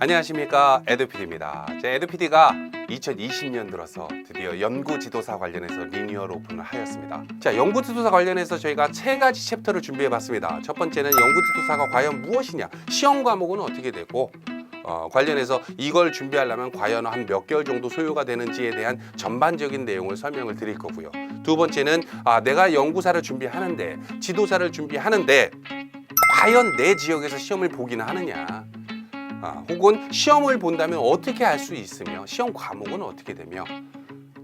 안녕하십니까, 에듀피디입니다. 에듀피디가 2020년 들어서 드디어 연구지도사 관련해서 리뉴얼 오픈을 하였습니다. 자, 연구지도사 관련해서 저희가 3가지 챕터를 준비해봤습니다. 첫 번째는 연구지도사가 과연 무엇이냐, 시험 과목은 어떻게 되고 관련해서 이걸 준비하려면 과연 한 몇 개월 정도 소요가 되는지에 대한 전반적인 내용을 설명을 드릴 거고요. 두 번째는 내가 연구사를 준비하는데, 지도사를 준비하는데 과연 내 지역에서 시험을 보기는 하느냐, 혹은 시험을 본다면 어떻게 할 수 있으며 시험 과목은 어떻게 되며,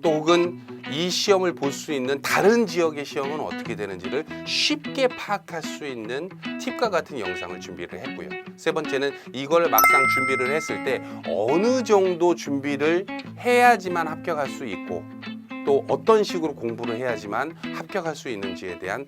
또 혹은 이 시험을 볼 수 있는 다른 지역의 시험은 어떻게 되는지를 쉽게 파악할 수 있는 팁과 같은 영상을 준비를 했고요. 세 번째는 이걸 막상 준비를 했을 때 어느 정도 준비를 해야지만 합격할 수 있고, 또 어떤 식으로 공부를 해야지만 합격할 수 있는지에 대한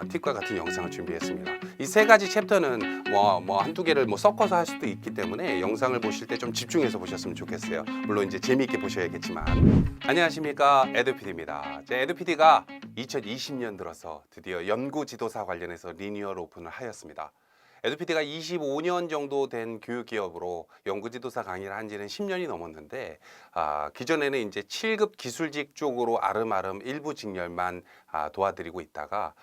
팁과 같은 영상을 준비했습니다. 이 3가지 챕터는 한두 개를 섞어서 할 수도 있기 때문에 영상을 보실 때 좀 집중해서 보셨으면 좋겠어요. 물론 이제 재미있게 보셔야겠지만. 안녕하십니까, 에듀피디입니다. 에듀피디가 2020년 들어서 드디어 연구지도사 관련해서 리뉴얼 오픈을 하였습니다. 에듀피디가 25년 정도 된 교육기업으로 연구지도사 강의를 한 지는 10년이 넘었는데, 기존에는 이제 7급 기술직 쪽으로 아름아름 일부 직렬만 도와드리고 있다가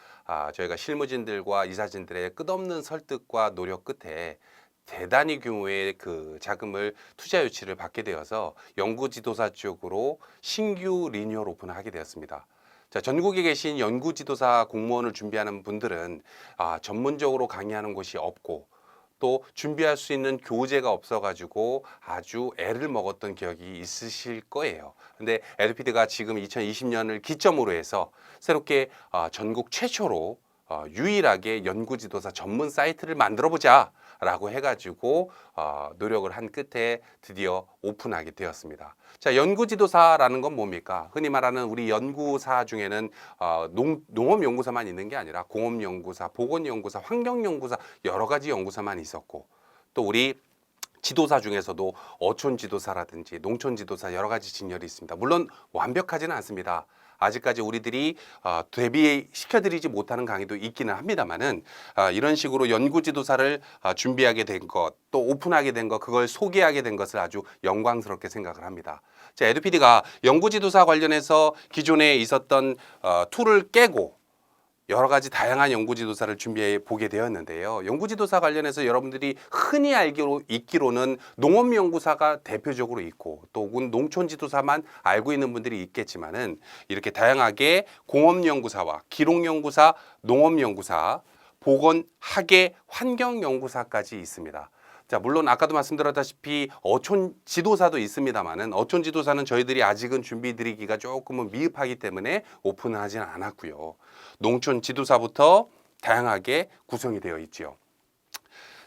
저희가 실무진들과 이사진들의 끝없는 설득과 노력 끝에 대단히 규모의 그 자금을 투자 유치를 받게 되어서 연구지도사 쪽으로 신규 리뉴얼 오픈을 하게 되었습니다. 자, 전국에 계신 연구지도사 공무원을 준비하는 분들은 전문적으로 강의하는 곳이 없고, 또 준비할 수 있는 교재가 없어가지고 아주 애를 먹었던 기억이 있으실 거예요. 근데 에듀피디가 지금 2020년을 기점으로 해서 새롭게 전국 최초로 유일하게 연구지도사 전문 사이트를 만들어보자 라고 해가지고 노력을 한 끝에 드디어 오픈하게 되었습니다. 자, 연구지도사라는 건 뭡니까? 흔히 말하는 우리 연구사 중에는 농업연구사만 있는 게 아니라 공업연구사, 보건연구사, 환경연구사 여러 가지 연구사만 있었고, 또 우리 지도사 중에서도 어촌지도사라든지 농촌지도사 여러 가지 직렬이 있습니다. 물론 완벽하지는 않습니다. 아직까지 우리들이 대비시켜드리지 못하는 강의도 있기는 합니다만은, 이런 식으로 연구지도사를 준비하게 된 것, 또 오픈하게 된 것, 그걸 소개하게 된 것을 아주 영광스럽게 생각을 합니다. 자, 에듀피디가 연구지도사 관련해서 기존에 있었던 툴을 깨고 여러 가지 다양한 연구지도사를 준비해 보게 되었는데요. 연구지도사 관련해서 여러분들이 흔히 있기로는 농업연구사가 대표적으로 있고, 또 혹은 농촌지도사만 알고 있는 분들이 있겠지만은, 이렇게 다양하게 공업연구사와 기록연구사, 농업연구사, 보건, 학예, 환경연구사까지 있습니다. 자, 물론 아까도 말씀드렸다시피 어촌 지도사도 있습니다만은, 어촌 지도사는 저희들이 아직은 준비 드리기가 조금은 미흡하기 때문에 오픈을 하지는 않았고요. 농촌 지도사부터 다양하게 구성이 되어 있죠.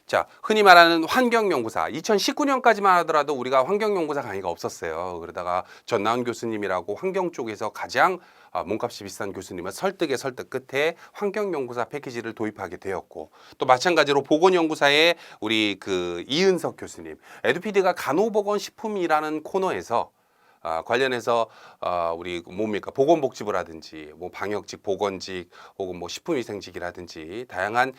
자, 흔히 말하는 환경연구사, 2019년까지만 하더라도 우리가 환경연구사 강의가 없었어요. 그러다가 전나은 교수님이라고 환경 쪽에서 가장 몸값이 비싼 교수님을 설득의 설득 끝에 환경연구사 패키지를 도입하게 되었고, 또 마찬가지로 보건연구사의 우리 그 이은석 교수님, 에듀피디가 간호보건식품이라는 코너에서 관련해서 우리 뭡니까, 보건복지부라든지 뭐 방역직, 보건직, 혹은 뭐 식품위생직이라든지 다양한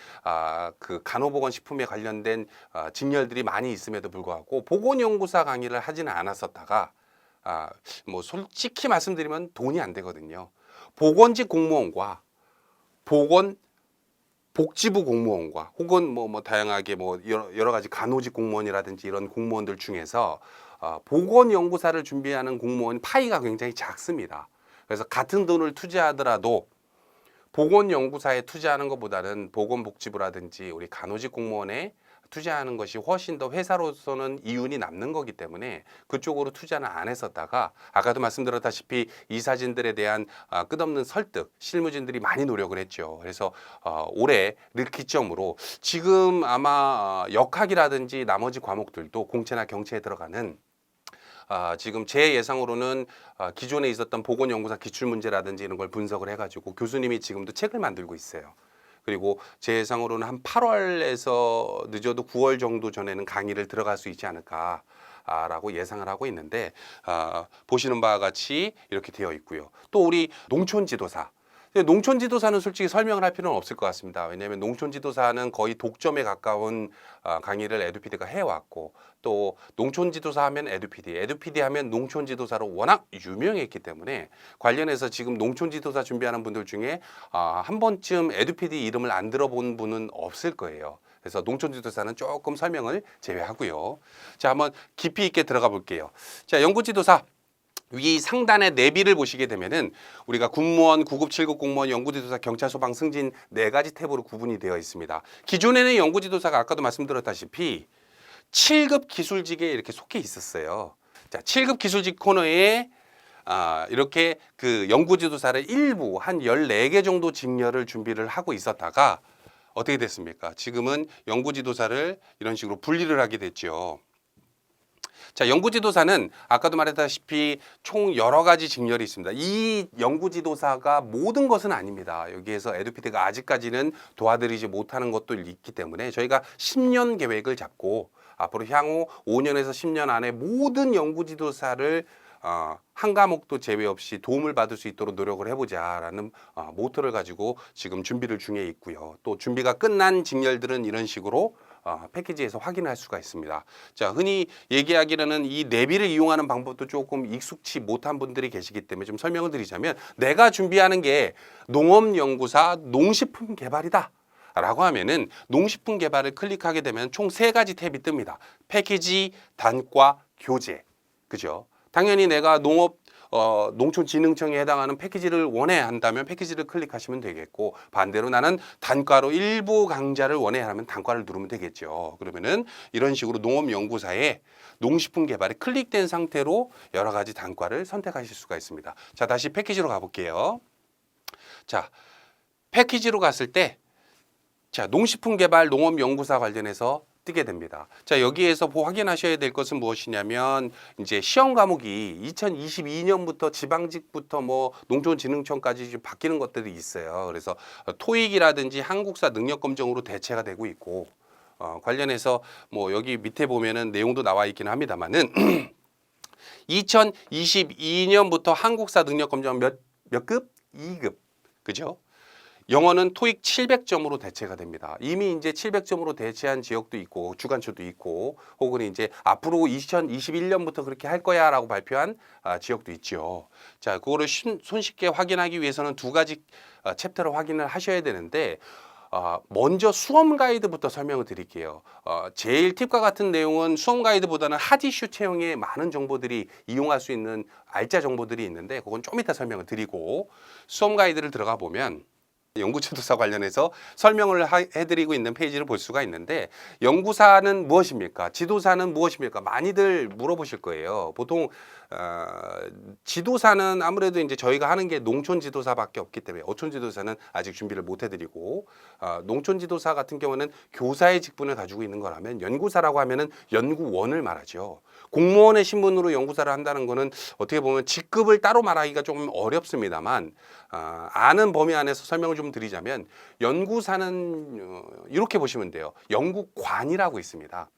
그 간호보건식품에 관련된 직렬들이 많이 있음에도 불구하고 보건연구사 강의를 하지는 않았었다가, 뭐 솔직히 말씀드리면 돈이 안 되거든요. 보건직 공무원과 보건복지부 공무원과 혹은 뭐 다양하게 뭐 여러 가지 간호직 공무원이라든지 이런 공무원들 중에서 보건연구사를 준비하는 공무원 파이가 굉장히 작습니다. 그래서 같은 돈을 투자하더라도 보건연구사에 투자하는 것보다는 보건복지부라든지 우리 간호직 공무원에 투자하는 것이 훨씬 더 회사로서는 이윤이 남는 거기 때문에 그쪽으로 투자는 안 했었다가, 아까도 말씀드렸다시피 이사진들에 대한 끝없는 설득, 실무진들이 많이 노력을 했죠. 그래서 올해를 기점으로 지금 아마 역학이라든지 나머지 과목들도 공채나 경채에 들어가는, 지금 제 예상으로는 기존에 있었던 보건연구사 기출문제라든지 이런 걸 분석을 해가지고 교수님이 지금도 책을 만들고 있어요. 그리고 제 예상으로는 한 8월에서 늦어도 9월 정도 전에는 강의를 들어갈 수 있지 않을까 라고 예상을 하고 있는데, 보시는 바와 같이 이렇게 되어 있고요. 또 우리 농촌 지도사, 농촌 지도사는 솔직히 설명을 할 필요는 없을 것 같습니다. 왜냐하면 농촌 지도사는 거의 독점에 가까운 강의를 에듀피디가 해왔고, 또 농촌 지도사 하면 에듀피디 하면 농촌 지도사로 워낙 유명했기 때문에 관련해서 지금 농촌 지도사 준비하는 분들 중에 한 번쯤 에듀피디 이름을 안 들어본 분은 없을 거예요. 그래서 농촌 지도사는 조금 설명을 제외하고요. 자, 한번 깊이 있게 들어가 볼게요. 자, 연구 지도사. 위 상단의 내비를 보시게 되면은 우리가 군무원, 구급 7급 공무원, 연구지도사, 경찰, 소방, 승진 네 가지 탭으로 구분이 되어 있습니다. 기존에는 연구지도사가 아까도 말씀드렸다시피 7급 기술직에 이렇게 속해 있었어요. 자, 7급 기술직 코너에 이렇게 그 연구지도사를 일부 한 14개 정도 직렬을 준비를 하고 있었다가 어떻게 됐습니까? 지금은 연구지도사를 이런 식으로 분리를 하게 됐죠. 자, 연구지도사는 아까도 말했다시피 총 여러 가지 직렬이 있습니다. 이 연구지도사가 모든 것은 아닙니다. 여기에서 에듀피디가 아직까지는 도와드리지 못하는 것도 있기 때문에 저희가 10년 계획을 잡고 앞으로 향후 5년에서 10년 안에 모든 연구지도사를 한 과목도 제외 없이 도움을 받을 수 있도록 노력을 해보자라는 모토를 가지고 지금 준비를 중에 있고요. 또 준비가 끝난 직렬들은 이런 식으로 패키지에서 확인할 수가 있습니다. 자, 흔히 얘기하기로는 이 내비를 이용하는 방법도 조금 익숙치 못한 분들이 계시기 때문에 좀 설명을 드리자면, 내가 준비하는 게 농업연구사 농식품 개발이다 라고 하면은 농식품 개발을 클릭하게 되면 총 3가지 탭이 뜹니다. 패키지, 단과, 교재. 그죠? 당연히 내가 농촌진흥청에 해당하는 패키지를 원해 한다면 패키지를 클릭하시면 되겠고, 반대로 나는 단과로 일부 강좌를 원해 하면 단과를 누르면 되겠죠. 그러면은 이런 식으로 농업연구사에 농식품 개발이 클릭된 상태로 여러 가지 단과를 선택하실 수가 있습니다. 자, 다시 패키지로 가볼게요. 자, 패키지로 갔을 때, 자, 농식품 개발 농업연구사 관련해서 뜨게 됩니다. 자, 여기에서 확인하셔야 될 것은 무엇이냐면, 이제 시험 과목이 2022년부터 지방직부터 뭐 농촌진흥청까지 좀 바뀌는 것들이 있어요. 그래서 토익이라든지 한국사 능력검정으로 대체가 되고 있고, 관련해서 뭐 여기 밑에 보면은 내용도 나와 있기는 합니다만은 2022년부터 한국사 능력검정 몇 급? 2급. 그죠? 영어는 토익 700점으로 대체가 됩니다. 이미 이제 700점으로 대체한 지역도 있고 주간초도 있고, 혹은 이제 앞으로 2021년부터 그렇게 할 거야라고 발표한 지역도 있죠. 자, 그거를 손쉽게 확인하기 위해서는 2가지 챕터를 확인을 하셔야 되는데, 먼저 수험 가이드부터 설명을 드릴게요. 제일 팁과 같은 내용은 수험 가이드보다는 핫이슈 체형에 많은 정보들이 이용할 수 있는 알짜 정보들이 있는데, 그건 좀 이따 설명을 드리고, 수험 가이드를 들어가 보면 연구지도사 관련해서 설명을 해드리고 있는 페이지를 볼 수가 있는데, 연구사는 무엇입니까? 지도사는 무엇입니까? 많이들 물어보실 거예요. 보통 지도사는 아무래도 이제 저희가 하는 게 농촌 지도사밖에 없기 때문에 어촌 지도사는 아직 준비를 못 해드리고, 농촌 지도사 같은 경우는 교사의 직분을 가지고 있는 거라면, 연구사라고 하면은 연구원을 말하죠. 공무원의 신분으로 연구사를 한다는 거는 어떻게 보면 직급을 따로 말하기가 좀 어렵습니다만, 아는 범위 안에서 설명을 좀 드리자면, 연구사는 이렇게 보시면 돼요. 연구관이라고 있습니다.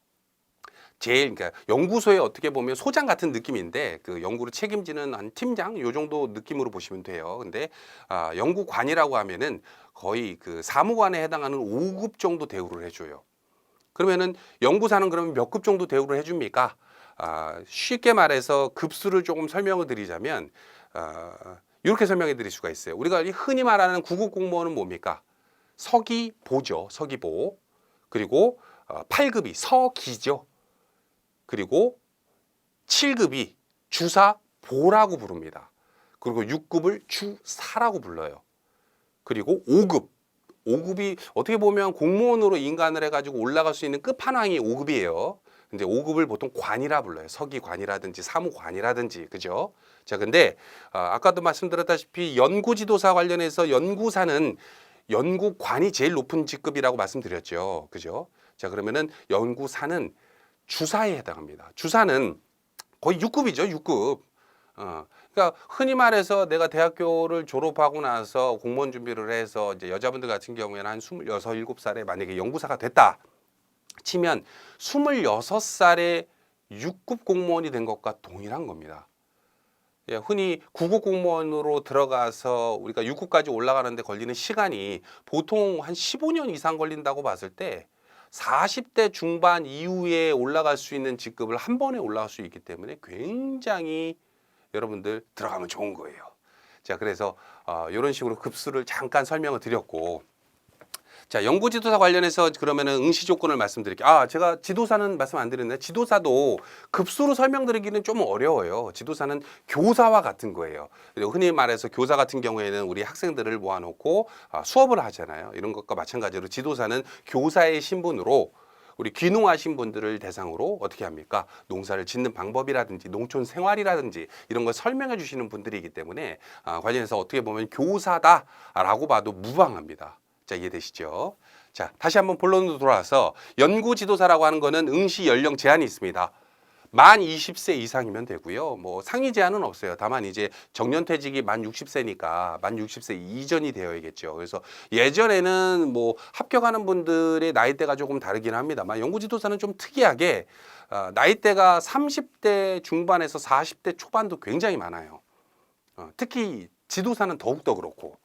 그러니까 연구소에 어떻게 보면 소장 같은 느낌인데, 그 연구를 책임지는 한 팀장 요 정도 느낌으로 보시면 돼요. 근데 연구관이라고 하면은 거의 그 사무관에 해당하는 5급 정도 대우를 해줘요. 그러면은 연구사는 그러면 몇 급 정도 대우를 해줍니까? 쉽게 말해서 급수를 조금 설명을 드리자면 이렇게 설명해 드릴 수가 있어요. 우리가 흔히 말하는 9급 공무원은 뭡니까? 서기보죠. 서기보. 그리고 8급이 서기죠. 그리고 7급이 주사보라고 부릅니다. 그리고 6급을 주사라고 불러요. 그리고 5급이 어떻게 보면 공무원으로 인간을 해가지고 올라갈 수 있는 끝판왕이 5급이에요. 근데 5급을 보통 관이라 불러요. 서기관이라든지 사무관이라든지. 그죠? 자, 근데 아까도 말씀드렸다시피 연구지도사 관련해서 연구사는 연구관이 제일 높은 직급이라고 말씀드렸죠. 그죠? 자, 그러면은 연구사는 주사에 해당합니다. 주사는 거의 6급이죠. 6급. 그러니까 흔히 말해서 내가 대학교를 졸업하고 나서 공무원 준비를 해서 이제 여자분들 같은 경우에는 한 26, 27살에 만약에 연구사가 됐다 치면 26살에 6급 공무원이 된 것과 동일한 겁니다. 예, 흔히 9급 공무원으로 들어가서 우리가 6급까지 올라가는데 걸리는 시간이 보통 한 15년 이상 걸린다고 봤을 때 40대 중반 이후에 올라갈 수 있는 직급을 한 번에 올라갈 수 있기 때문에 굉장히 여러분들 들어가면 좋은 거예요. 자, 그래서 이런 식으로 급수를 잠깐 설명을 드렸고, 자, 연구 지도사 관련해서 그러면은 응시 조건을 말씀드릴게요. 제가 지도사는 말씀 안 드렸는데 지도사도 급수로 설명드리기는 좀 어려워요. 지도사는 교사와 같은 거예요. 그리고 흔히 말해서 교사 같은 경우에는 우리 학생들을 모아놓고 수업을 하잖아요. 이런 것과 마찬가지로 지도사는 교사의 신분으로 우리 귀농하신 분들을 대상으로 어떻게 합니까? 농사를 짓는 방법이라든지 농촌 생활이라든지 이런 걸 설명해 주시는 분들이기 때문에 관련해서 어떻게 보면 교사다라고 봐도 무방합니다. 자, 이해되시죠? 자, 다시 한번 본론으로 돌아와서 연구 지도사라고 하는 거는 응시 연령 제한이 있습니다. 만 20세 이상이면 되고요. 뭐 상위 제한은 없어요. 다만 이제 정년퇴직이 만 60세니까 만 60세 이전이 되어야겠죠. 그래서 예전에는 뭐 합격하는 분들의 나이대가 조금 다르긴 합니다만 연구 지도사는 좀 특이하게 나이대가 30대 중반에서 40대 초반도 굉장히 많아요. 특히 지도사는 더욱더 그렇고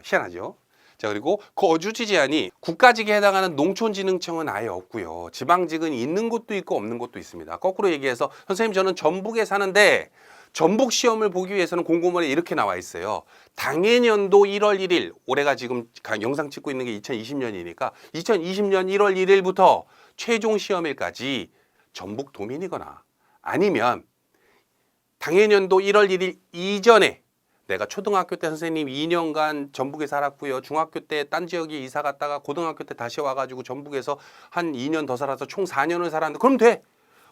희한하죠. 자, 그리고 거주지 제한이 국가직에 해당하는 농촌진흥청은 아예 없고요. 지방직은 있는 곳도 있고 없는 곳도 있습니다. 거꾸로 얘기해서 선생님 저는 전북에 사는데 전북 시험을 보기 위해서는 공고문에 이렇게 나와 있어요. 당해년도 1월 1일, 올해가 지금 영상 찍고 있는 게 2020년이니까 2020년 1월 1일부터 최종 시험일까지 전북 도민이거나 아니면 당해년도 1월 1일 이전에 내가 초등학교 때 선생님 2년간 전북에 살았고요. 중학교 때 딴 지역에 이사 갔다가 고등학교 때 다시 와가지고 전북에서 한 2년 더 살아서 총 4년을 살았는데 그럼 돼.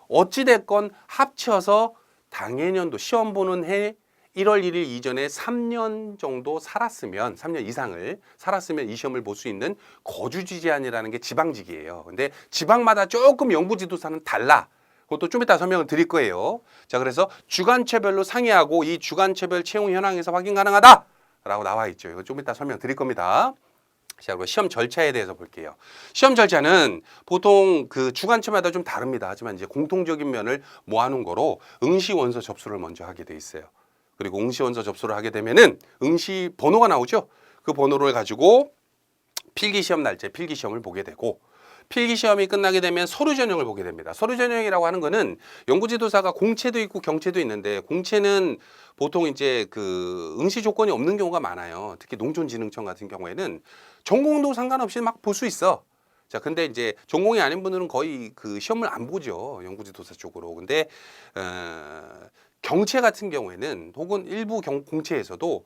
어찌됐건 합쳐서 당해년도 시험 보는 해 1월 1일 이전에 3년 정도 살았으면 3년 이상을 살았으면 이 시험을 볼 수 있는 거주지 제한이라는 게 지방직이에요. 근데 지방마다 조금 연구지도사는 달라. 그것도 좀 이따 설명을 드릴 거예요. 자, 그래서 주간체별로 상이하고 이 주간체별 채용 현황에서 확인 가능하다라고 나와 있죠. 이거 좀 이따 설명 드릴 겁니다. 자, 그리고 시험 절차에 대해서 볼게요. 시험 절차는 보통 그 주간체마다 좀 다릅니다. 하지만 이제 공통적인 면을 모아놓은 거로 응시 원서 접수를 먼저 하게 돼 있어요. 그리고 응시 원서 접수를 하게 되면은 응시 번호가 나오죠. 그 번호를 가지고 필기시험 날짜 필기시험을 보게 되고 필기시험이 끝나게 되면 서류 전형을 보게 됩니다. 서류 전형이라고 하는 거는 연구지도사가 공채도 있고 경채도 있는데 공채는 보통 이제 그 응시 조건이 없는 경우가 많아요. 특히 농촌진흥청 같은 경우에는 전공도 상관없이 막 볼 수 있어. 자, 근데 이제 전공이 아닌 분들은 거의 그 시험을 안 보죠. 연구지도사 쪽으로. 근데 경채 같은 경우에는 혹은 일부 공채에서도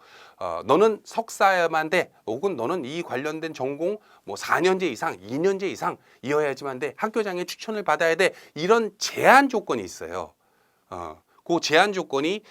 너는 석사야만 돼 혹은 너는 이 관련된 전공 뭐 4년제 이상 2년제 이상 이어야지만 돼 학교장의 추천을 받아야 돼 이런 제한 조건이 있어요. 그 제한 조건이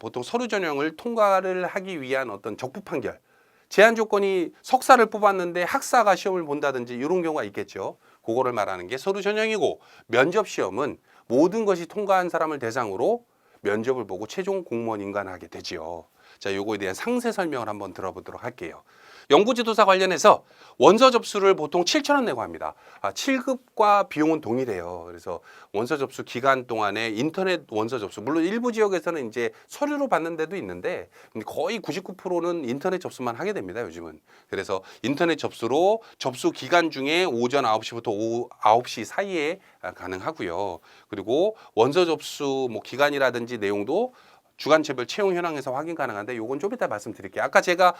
보통 서류 전형을 통과를 하기 위한 어떤 적부 판결 제한 조건이 석사를 뽑았는데 학사가 시험을 본다든지 이런 경우가 있겠죠. 그거를 말하는 게 서류 전형이고 면접 시험은 모든 것이 통과한 사람을 대상으로 면접을 보고 최종 공무원 인간하게 되지요. 자, 요거에 대한 상세 설명을 한번 들어보도록 할게요. 연구지도사 관련해서 원서 접수를 보통 7,000원 내고 합니다. 7급과 비용은 동일해요. 그래서 원서 접수 기간 동안에 인터넷 원서 접수, 물론 일부 지역에서는 이제 서류로 받는 데도 있는데 거의 99%는 인터넷 접수만 하게 됩니다. 요즘은. 그래서 인터넷 접수로 접수 기간 중에 오전 9시부터 오후 9시 사이에 가능하고요. 그리고 원서 접수 뭐 기간이라든지 내용도 주간체별 채용 현황에서 확인 가능한데 요건 좀 이따 말씀드릴게요. 아까 제가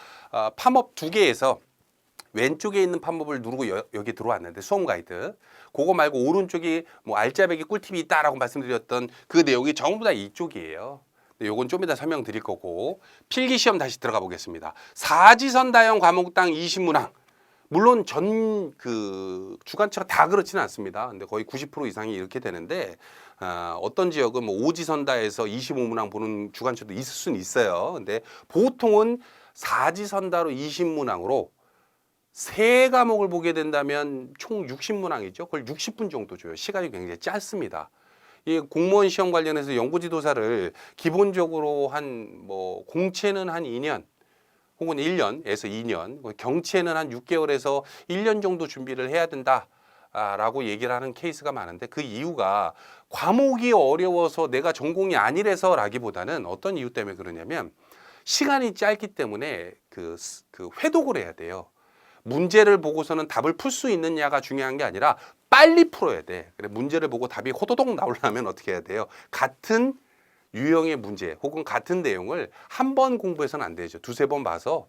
팝업 2개에서 왼쪽에 있는 팝업을 누르고 여기 들어왔는데 수험 가이드 그거 말고 오른쪽이 뭐 알짜배기 꿀팁이 있다라고 말씀드렸던 그 내용이 전부 다 이쪽이에요. 요건 좀 이따 설명드릴 거고 필기시험 다시 들어가 보겠습니다. 사지선다형 과목당 20문항 물론 전 그 주간체가 다 그렇지는 않습니다. 근데 거의 90% 이상이 이렇게 되는데 어떤 지역은 뭐 오지선다에서 25문항 보는 주간체도 있을 수는 있어요. 근데 보통은 사지선다로 20문항으로 세 과목을 보게 된다면 총 60문항이죠. 그걸 60분 정도 줘요. 시간이 굉장히 짧습니다. 이 공무원 시험 관련해서 연구지도사를 기본적으로 한 뭐 공채는 한 2년 혹은 1년에서 2년, 경채는 한 6개월에서 1년 정도 준비를 해야 된다. 라고 얘기를 하는 케이스가 많은데 그 이유가 과목이 어려워서 내가 전공이 아니라서라기보다는 어떤 이유 때문에 그러냐면 시간이 짧기 때문에 그 회독을 해야 돼요. 문제를 보고서는 답을 풀 수 있느냐가 중요한 게 아니라 빨리 풀어야 돼. 그래 문제를 보고 답이 호도독 나오려면 어떻게 해야 돼요? 같은 유형의 문제 혹은 같은 내용을 한 번 공부해서는 안 되죠. 두세 번 봐서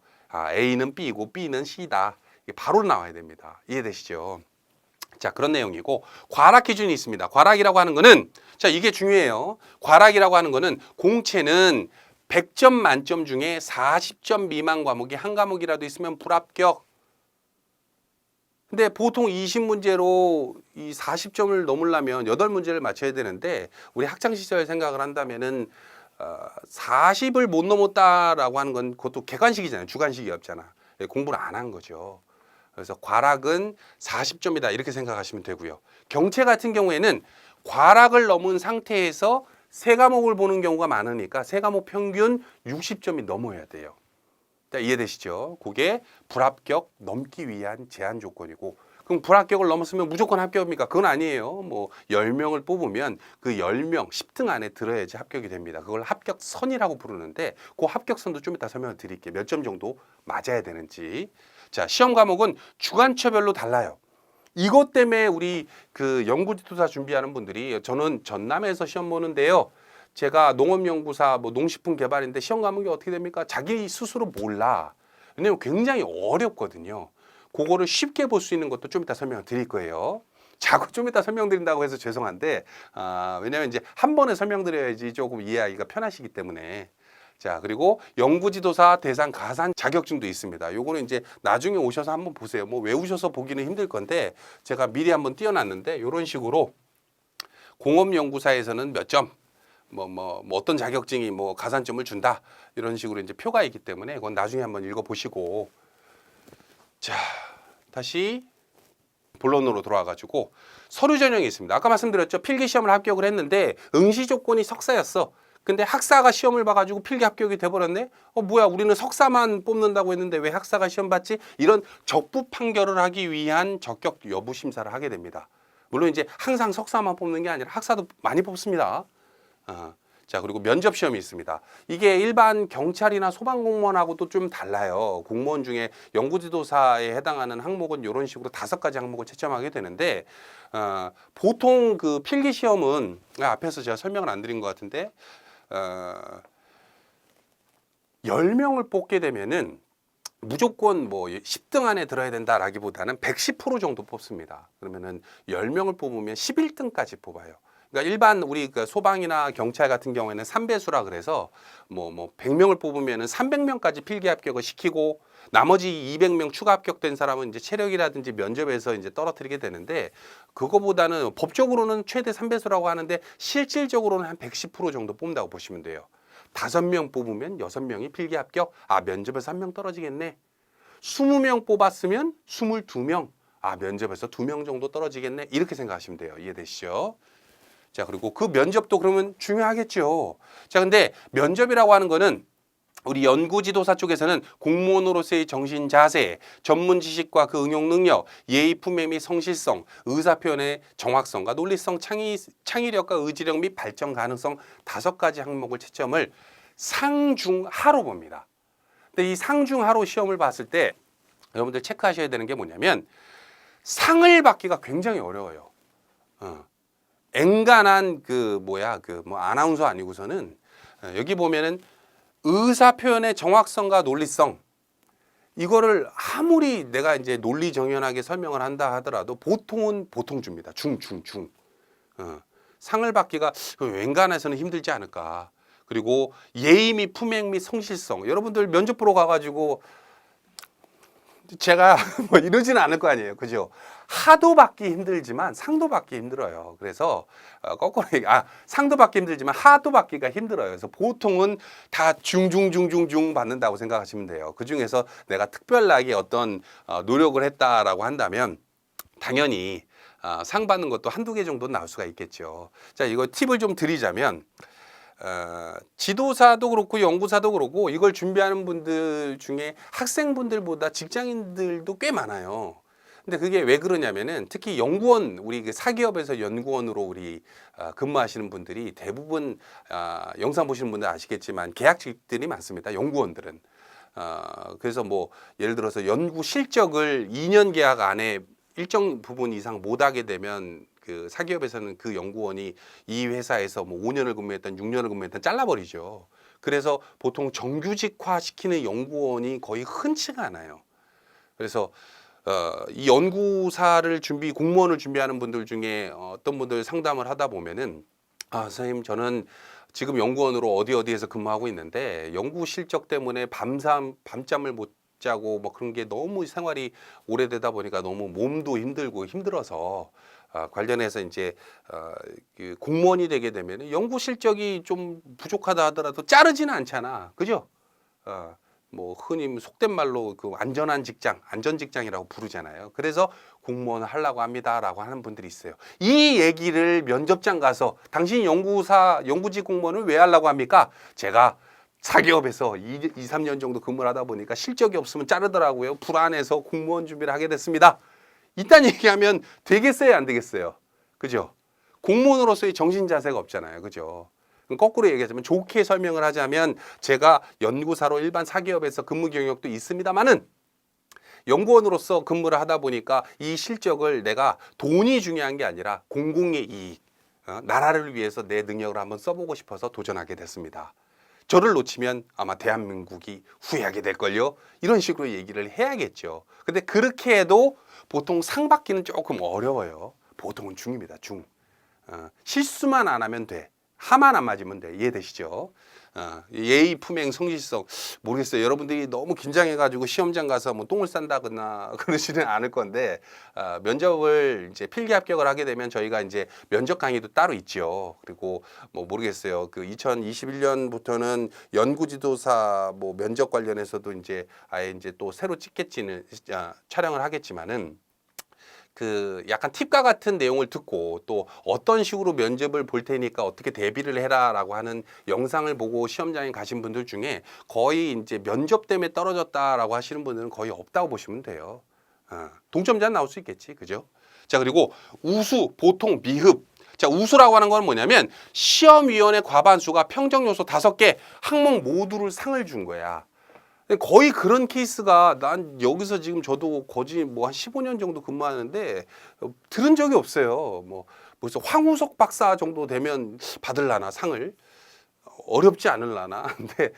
A는 B이고 B는 C다. 이게 바로 나와야 됩니다. 이해되시죠? 자, 그런 내용이고 과락 기준이 있습니다. 과락이라고 하는 거는 자, 이게 중요해요. 과락이라고 하는 거는 공채는 100점 만점 중에 40점 미만 과목이 한 과목이라도 있으면 불합격. 근데 보통 20문제로 이 40점을 넘으려면 8문제를 맞춰야 되는데 우리 학창 시절 생각을 한다면은 40을 못 넘었다라고 하는 건 그것도 객관식이잖아요. 주관식이 없잖아. 공부를 안 한 거죠. 그래서 과락은 40점이다 이렇게 생각하시면 되고요. 경채 같은 경우에는 과락을 넘은 상태에서 세 과목을 보는 경우가 많으니까 세 과목 평균 60점이 넘어야 돼요. 자, 이해되시죠? 그게 불합격 넘기 위한 제한 조건이고 그럼 불합격을 넘었으면 무조건 합격입니까? 그건 아니에요. 뭐 10명을 뽑으면 그 10명 10등 안에 들어야지 합격이 됩니다. 그걸 합격선이라고 부르는데 그 합격선도 좀 이따 설명을 드릴게요. 몇 점 정도 맞아야 되는지. 자, 시험 과목은 주관처별로 달라요. 이것 때문에 우리 그 연구지도사 준비하는 분들이 저는 전남에서 시험 보는데요. 제가 농업연구사 뭐 농식품 개발인데 시험 과목이 어떻게 됩니까? 자기 스스로 몰라. 왜냐면 굉장히 어렵거든요. 그거를 쉽게 볼 수 있는 것도 좀 이따 설명을 드릴 거예요. 자꾸 좀 이따 설명드린다고 해서 죄송한데 왜냐면 이제 한 번에 설명드려야지 조금 이해하기가 편하시기 때문에. 자, 그리고 연구지도사 대상 가산 자격증도 있습니다. 요거는 이제 나중에 오셔서 한번 보세요. 뭐 외우셔서 보기는 힘들 건데 제가 미리 한번 띄워놨는데 이런 식으로 공업연구사에서는 몇 점, 뭐 어떤 자격증이 뭐 가산점을 준다 이런 식으로 이제 표가 있기 때문에 그건 나중에 한번 읽어보시고. 자, 다시 본론으로 돌아와가지고 서류 전형이 있습니다. 아까 말씀드렸죠. 필기 시험을 합격을 했는데 응시 조건이 석사였어. 근데 학사가 시험을 봐가지고 필기 합격이 돼버렸네. 뭐야, 우리는 석사만 뽑는다고 했는데 왜 학사가 시험 봤지? 이런 적부 판결을 하기 위한 적격 여부 심사를 하게 됩니다. 물론 이제 항상 석사만 뽑는 게 아니라 학사도 많이 뽑습니다. 자, 그리고 면접 시험이 있습니다. 이게 일반 경찰이나 소방공무원하고도 좀 달라요. 공무원 중에 연구지도사에 해당하는 항목은 이런 식으로 5가지 항목을 채점하게 되는데 보통 그 필기 시험은 앞에서 제가 설명을 안 드린 것 같은데 10명을 뽑게 되면은 무조건 뭐 10등 안에 들어야 된다라기보다는 110% 정도 뽑습니다. 그러면은 10명을 뽑으면 11등까지 뽑아요. 그러니까 일반 우리 그 소방이나 경찰 같은 경우에는 3배수라 그래서 뭐 100명을 뽑으면은 300명까지 필기 합격을 시키고 나머지 200명 추가 합격된 사람은 이제 체력이라든지 면접에서 이제 떨어뜨리게 되는데 그거보다는 법적으로는 최대 3배수라고 하는데 실질적으로는 한 110% 정도 뽑는다고 보시면 돼요. 5명 뽑으면 6명이 필기 합격. 면접에서 1명 떨어지겠네. 20명 뽑았으면 22명. 면접에서 2명 정도 떨어지겠네. 이렇게 생각하시면 돼요. 이해되시죠? 자, 그리고 그 면접도 그러면 중요하겠죠. 자, 근데 면접이라고 하는 거는 우리 연구지도사 쪽에서는 공무원으로서의 정신 자세, 전문 지식과 그 응용 능력, 예의 품행 및 성실성, 의사 표현의 정확성과 논리성, 창의력과 의지력 및 발전 가능성 5가지 항목을 채점을 상중하로 봅니다. 근데 이 상중하로 시험을 봤을 때 여러분들 체크하셔야 되는 게 뭐냐면 상을 받기가 굉장히 어려워요. 엔간한 아나운서 아니고서는 여기 보면은 의사 표현의 정확성과 논리성 이거를 아무리 내가 이제 논리 정연하게 설명을 한다 하더라도 보통은 보통 줍니다. 중. 상을 받기가 웬간해서는 힘들지 않을까. 그리고 예의 및 품행 및 성실성. 여러분들 면접 보러 가가지고 제가 뭐 이러지는 않을 거 아니에요. 그죠? 하도 받기 힘들지만 상도 받기 힘들어요. 그래서 거꾸로 상도 받기 힘들지만 하도 받기가 힘들어요. 그래서 보통은 다 중중 받는다고 생각하시면 돼요. 그중에서 내가 특별하게 어떤 노력을 했다라고 한다면 당연히 상 받는 것도 한두 개 정도 나올 수가 있겠죠. 자, 이거 팁을 좀 드리자면 지도사도 그렇고 연구사도 그렇고 이걸 준비하는 분들 중에 학생분들보다 직장인들도 꽤 많아요. 근데 그게 왜 그러냐면은 특히 연구원, 우리 그 사기업에서 연구원으로 우리 근무하시는 분들이 대부분 영상 보시는 분들 아시겠지만 계약직들이 많습니다. 연구원들은. 그래서 뭐 예를 들어서 연구 실적을 2년 계약 안에 일정 부분 이상 못하게 되면 그 사기업에서는 그 연구원이 이 회사에서 뭐 5년을 근무했던 6년을 근무했던 잘라버리죠. 그래서 보통 정규직화 시키는 연구원이 거의 흔치가 않아요. 그래서 이 연구사를 공무원을 준비하는 분들 중에 어떤 분들 상담을 하다 보면은 선생님 저는 지금 연구원으로 어디에서 근무하고 있는데 연구 실적 때문에 밤잠을 못 자고 뭐 그런 게 너무 생활이 오래되다 보니까 너무 몸도 힘들고 힘들어서 관련해서 이제 그 공무원이 되게 되면 연구 실적이 좀 부족하다 하더라도 자르지는 않잖아, 그죠? 뭐 흔히 속된 말로 그 안전 직장이라고 부르잖아요. 그래서 공무원을 하려고 합니다라고 하는 분들이 있어요. 이 얘기를 면접장 가서 당신 연구직 공무원을 왜 하려고 합니까? 제가 사기업에서 3년 정도 근무를 하다 보니까 실적이 없으면 자르더라고요. 불안해서 공무원 준비를 하게 됐습니다. 이딴 얘기하면 되겠어요, 안 되겠어요? 그죠? 공무원으로서의 정신 자세가 없잖아요. 그죠? 거꾸로 얘기하자면 좋게 설명을 하자면 제가 연구사로 일반 사기업에서 근무 경력도 있습니다만은 연구원으로서 근무를 하다 보니까 이 실적을 내가 돈이 중요한 게 아니라 공공의 이익, 나라를 위해서 내 능력을 한번 써보고 싶어서 도전하게 됐습니다. 저를 놓치면 아마 대한민국이 후회하게 될걸요. 이런 식으로 얘기를 해야겠죠. 근데 그렇게 해도 보통 상 받기는 조금 어려워요. 보통은 중입니다. 중. 실수만 안 하면 돼. 하만 안 맞으면 돼. 이해되시죠? 예의, 품행, 성실성 모르겠어요. 여러분들이 너무 긴장해가지고 시험장 가서 뭐 똥을 싼다거나 그러지는 않을 건데 면접을 이제 필기 합격을 하게 되면 저희가 이제 면접 강의도 따로 있죠. 그리고 뭐 모르겠어요. 그 2021년부터는 연구지도사 뭐 면접 관련해서도 이제 아예 이제 또 새로 촬영을 하겠지만은. 그 약간 팁과 같은 내용을 듣고 또 어떤 식으로 면접을 볼 테니까 어떻게 대비를 해라라고 하는 영상을 보고 시험장에 가신 분들 중에 거의 이제 면접 때문에 떨어졌다라고 하시는 분들은 거의 없다고 보시면 돼요. 동점자 나올 수 있겠지, 그죠? 자, 그리고 우수, 보통, 미흡. 자, 우수라고 하는 건 뭐냐면 시험위원회 과반수가 평정 요소 5개 항목 모두를 상을 준 거야. 거의 그런 케이스가 난 여기서 지금 저도 거의 뭐 한 15년 정도 근무하는데 들은 적이 없어요. 뭐 벌써 황우석 박사 정도 되면 받을라나 상을 어렵지 않을라나. 근데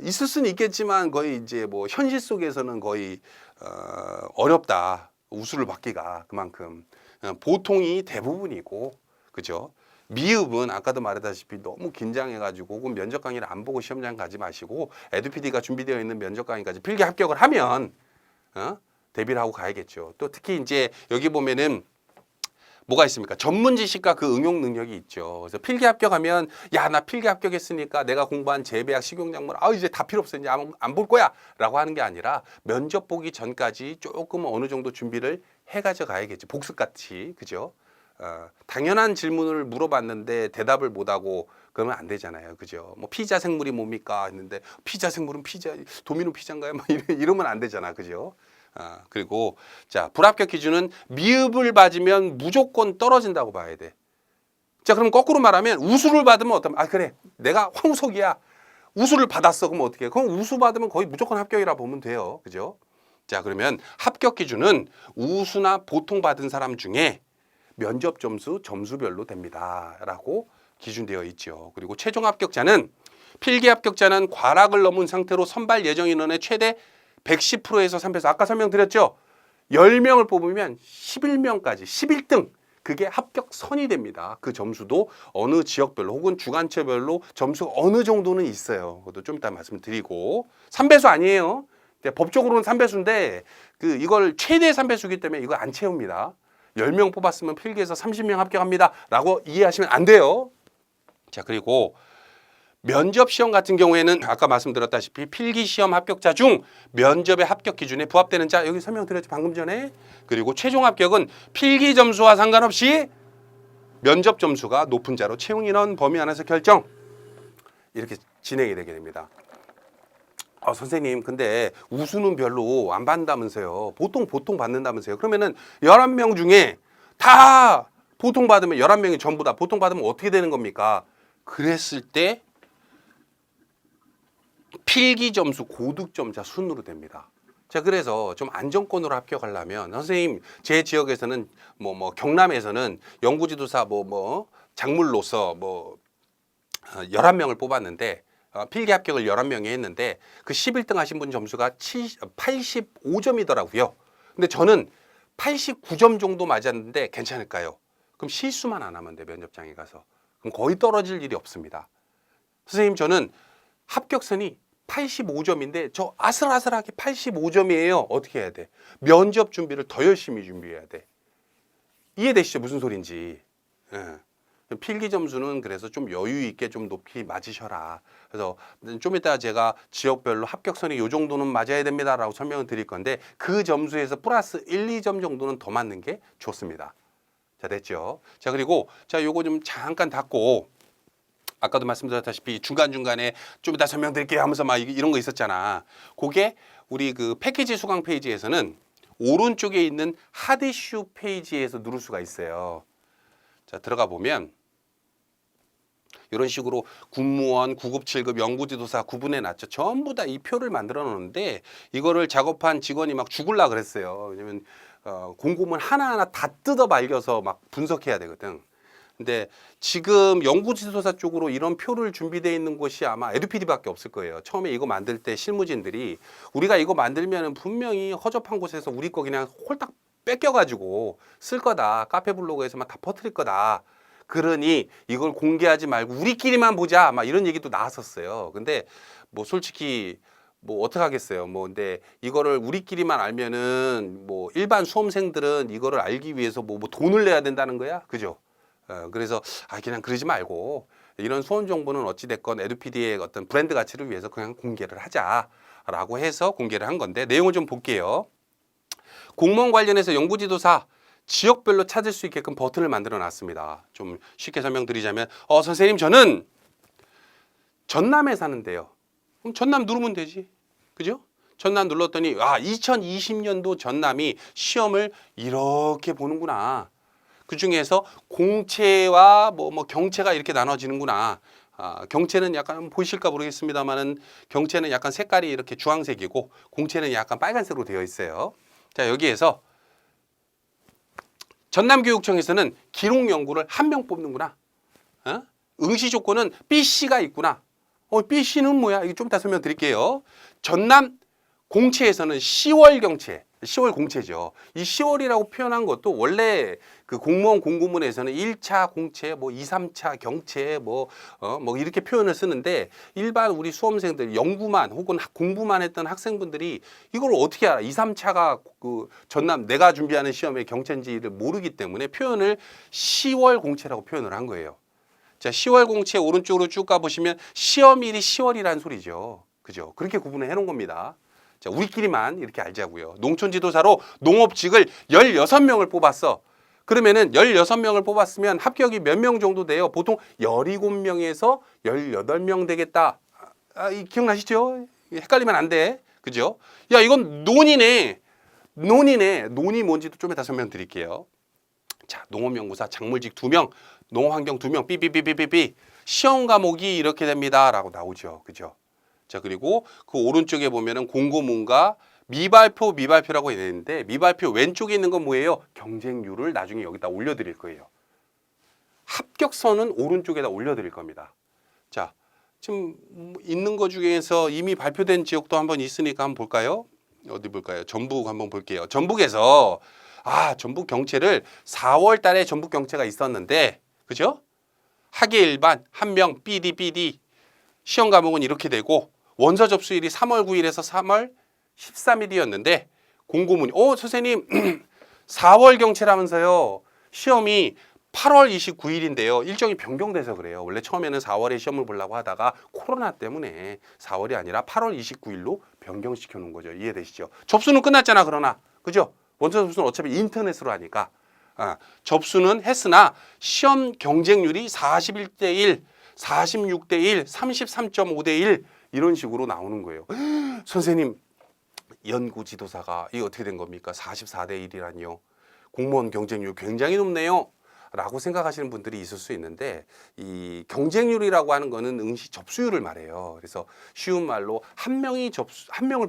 있을 수는 있겠지만 거의 이제 뭐 현실 속에서는 거의 어렵다. 우수를 받기가 그만큼 보통이 대부분이고, 그죠? 미흡은 아까도 말했다시피 너무 긴장해가지고 혹은 면접 강의를 안 보고 시험장 가지 마시고 에듀피디가 준비되어 있는 면접 강의까지 필기 합격을 하면 대비를 하고 가야겠죠. 또 특히 이제 여기 보면은 뭐가 있습니까? 전문 지식과 그 응용 능력이 있죠. 그래서 필기 합격하면 야, 나 필기 합격했으니까 내가 공부한 재배학 식용작물 이제 다 필요 없어. 이제 안 볼 거야 라고 하는 게 아니라 면접 보기 전까지 조금 어느 정도 준비를 해가져 가야겠죠. 복습같이, 그죠? 당연한 질문을 물어봤는데 대답을 못하고 그러면 안 되잖아요. 그죠? 뭐 피자 생물이 뭡니까? 했는데 피자 생물은 도미노 피자인가요? 막 이러면 안 되잖아. 그죠? 그리고 자, 불합격 기준은 미흡을 받으면 무조건 떨어진다고 봐야 돼. 자, 그럼 거꾸로 말하면 우수를 받으면 그래. 내가 황우석이야. 우수를 받았어. 그럼 어떻게 해? 그럼 우수 받으면 거의 무조건 합격이라 보면 돼요. 그죠? 자, 그러면 합격 기준은 우수나 보통 받은 사람 중에 면접 점수별로 됩니다. 라고 기준되어 있죠. 그리고 최종 합격자는 필기 합격자는 과락을 넘은 상태로 선발 예정 인원의 최대 110%에서 3배수. 아까 설명드렸죠. 10명을 뽑으면 11명까지 11등. 그게 합격선이 됩니다. 그 점수도 어느 지역별로 혹은 주간체별로 점수가 어느 정도는 있어요. 그것도 좀 이따 말씀드리고. 3배수 아니에요. 법적으로는 3배수인데 이걸 최대 3배수이기 때문에 이거 안 채웁니다. 10명 뽑았으면 필기에서 30명 합격합니다. 라고 이해하시면 안 돼요. 자, 그리고 면접 시험 같은 경우에는 아까 말씀드렸다시피 필기 시험 합격자 중 면접의 합격 기준에 부합되는 자, 여기 설명드렸죠. 방금 전에. 그리고 최종 합격은 필기 점수와 상관없이 면접 점수가 높은 자로 채용 인원 범위 안에서 결정. 이렇게 진행이 되게 됩니다. 선생님, 근데 우수는 별로 안 받는다면서요. 보통 받는다면서요. 그러면은 11명 중에 다 보통 받으면 11명이 전부 다 보통 받으면 어떻게 되는 겁니까? 그랬을 때 필기 점수 고득점자 순으로 됩니다. 자, 그래서 좀 안정권으로 합격하려면 선생님, 제 지역에서는 경남에서는 연구지도사 작물로서 11명을 뽑았는데 필기 합격을 11명이 했는데 그 11등 하신 분 점수가 85점이더라고요. 근데 저는 89점 정도 맞았는데 괜찮을까요? 그럼 실수만 안 하면 돼, 면접장에 가서. 그럼 거의 떨어질 일이 없습니다. 선생님, 저는 합격선이 85점인데 저 아슬아슬하게 85점이에요. 어떻게 해야 돼? 면접 준비를 더 열심히 준비해야 돼. 이해되시죠? 무슨 소린지. 예. 필기 점수는 그래서 좀 여유 있게 좀 높이 맞으셔라. 그래서 좀 이따 제가 지역별로 합격선이 요 정도는 맞아야 됩니다라고 설명을 드릴 건데 그 점수에서 플러스 1, 2점 정도는 더 맞는 게 좋습니다. 자, 됐죠? 자, 그리고 자, 요거 좀 잠깐 닫고 아까도 말씀드렸다시피 중간중간에 좀 이따 설명드릴게요 하면서 막 이런 거 있었잖아. 그게 우리 그 패키지 수강 페이지에서는 오른쪽에 있는 핫 이슈 페이지에서 누를 수가 있어요. 자, 들어가 보면 이런 식으로 군무원, 9급, 7급, 연구지도사 구분해 놨죠. 전부 다 이 표를 만들어 놓는데 이거를 작업한 직원이 막 죽을라 그랬어요. 왜냐면 공고문 하나하나 다 뜯어 말려서 막 분석해야 되거든. 근데 지금 연구지도사 쪽으로 이런 표를 준비되어 있는 곳이 아마 에듀피디밖에 없을 거예요. 처음에 이거 만들 때 실무진들이 우리가 이거 만들면은 분명히 허접한 곳에서 우리 거 그냥 홀딱 뺏겨가지고 쓸 거다. 카페 블로그에서만 다 퍼뜨릴 거다. 그러니 이걸 공개하지 말고 우리끼리만 보자. 막 이런 얘기도 나왔었어요. 근데 솔직히 어떻게 하겠어요. 근데 이거를 우리끼리만 알면은 일반 수험생들은 이거를 알기 위해서 돈을 내야 된다는 거야. 그죠? 그래서 그냥 그러지 말고 이런 수험 정보는 어찌됐건 에듀피디의 어떤 브랜드 가치를 위해서 그냥 공개를 하자라고 해서 공개를 한 건데 내용을 좀 볼게요. 공무원 관련해서 연구지도사 지역별로 찾을 수 있게끔 버튼을 만들어 놨습니다. 좀 쉽게 설명드리자면 선생님, 저는 전남에 사는데요. 그럼 전남 누르면 되지. 그죠? 전남 눌렀더니 2020년도 전남이 시험을 이렇게 보는구나. 그 중에서 공채와 경채가 이렇게 나눠지는구나. 경채는 약간 보이실까 모르겠습니다만은 경채는 약간 색깔이 이렇게 주황색이고 공채는 약간 빨간색으로 되어 있어요. 자, 여기에서 전남교육청에서는 기록 연구를 한 명 뽑는구나. 응시 조건은 B씨가 있구나. B씨는 뭐야? 이거 좀 이따 설명드릴게요. 전남 공채에서는 10월 경채, 10월 공채죠. 이 10월이라고 표현한 것도 원래 그 공무원 공고문에서는 1차 공채, 2, 3차 경채, 이렇게 표현을 쓰는데 일반 우리 수험생들 연구만 혹은 공부만 했던 학생분들이 이걸 어떻게 알아? 2, 3차가 그 전남 내가 준비하는 시험의 경채인지를 모르기 때문에 표현을 10월 공채라고 표현을 한 거예요. 자, 10월 공채 오른쪽으로 쭉 가보시면 시험일이 10월이라는 소리죠. 그죠? 그렇게 구분을 해놓은 겁니다. 자, 우리끼리만 이렇게 알자고요. 농촌지도사로 농업직을 16명을 뽑았어. 그러면은 16명을 뽑았으면 합격이 몇 명 정도 돼요? 보통 17명에서 18명 되겠다. 기억나시죠? 헷갈리면 안 돼. 그죠? 야, 이건 논이네. 논이 뭔지도 좀 이따 설명드릴게요. 자, 농업연구사 작물직 2명, 농업환경 2명, 삐삐삐삐삐삐. 시험 과목이 이렇게 됩니다. 라고 나오죠. 그죠? 자, 그리고 그 오른쪽에 보면은 공고문과 미발표라고 있는데 미발표 왼쪽에 있는 건 뭐예요? 경쟁률을 나중에 여기다 올려드릴 거예요. 합격선은 오른쪽에다 올려드릴 겁니다. 자, 지금 있는 거 중에서 이미 발표된 지역도 한번 있으니까 한번 볼까요? 어디 볼까요? 전북 한번 볼게요. 전북에서 전북 경채를 4월 달에 전북 경채가 있었는데, 그죠? 학예 일반 1명 BD 시험 과목은 이렇게 되고 원서 접수일이 3월 9일에서 3월 13일이었는데 공고문이 선생님 4월 경채라면서요. 시험이 8월 29일인데요. 일정이 변경돼서 그래요. 원래 처음에는 4월에 시험을 보려고 하다가 코로나 때문에 4월이 아니라 8월 29일로 변경시켜 놓은 거죠. 이해되시죠? 접수는 끝났잖아. 그러나 그죠? 원서 접수는 어차피 인터넷으로 하니까 접수는 했으나 시험 경쟁률이 41대 1, 46대 1, 33.5대 1 이런 식으로 나오는 거예요. 선생님, 연구 지도사가 이게 어떻게 된 겁니까? 44대 1이라니요. 공무원 경쟁률 굉장히 높네요. 라고 생각하시는 분들이 있을 수 있는데, 이 경쟁률이라고 하는 거는 응시 접수율을 말해요. 그래서 쉬운 말로 한 명을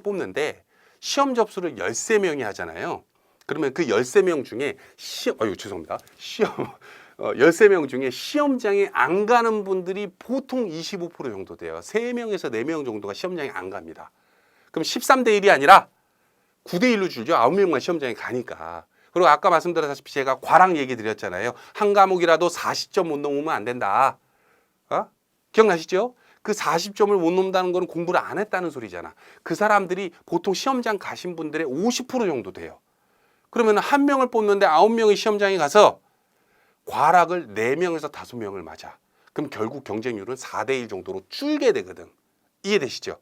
뽑는데 시험 접수를 13명이 하잖아요. 그러면 그 13명 중에 13명 중에 시험장에 안 가는 분들이 보통 25% 정도 돼요. 3명에서 4명 정도가 시험장에 안 갑니다. 그럼 13대 1이 아니라 9대 1로 줄죠. 9명만 시험장에 가니까. 그리고 아까 말씀드렸다시피 제가 과락 얘기 드렸잖아요. 한 과목이라도 40점 못 넘으면 안 된다. 기억나시죠? 그 40점을 못 넘는다는 건 공부를 안 했다는 소리잖아. 그 사람들이 보통 시험장 가신 분들의 50% 정도 돼요. 그러면 한 명을 뽑는데 9명이 시험장에 가서 과락을 4명에서 5명을 맞아. 그럼 결국 경쟁률은 4대 1 정도로 줄게 되거든. 이해되시죠?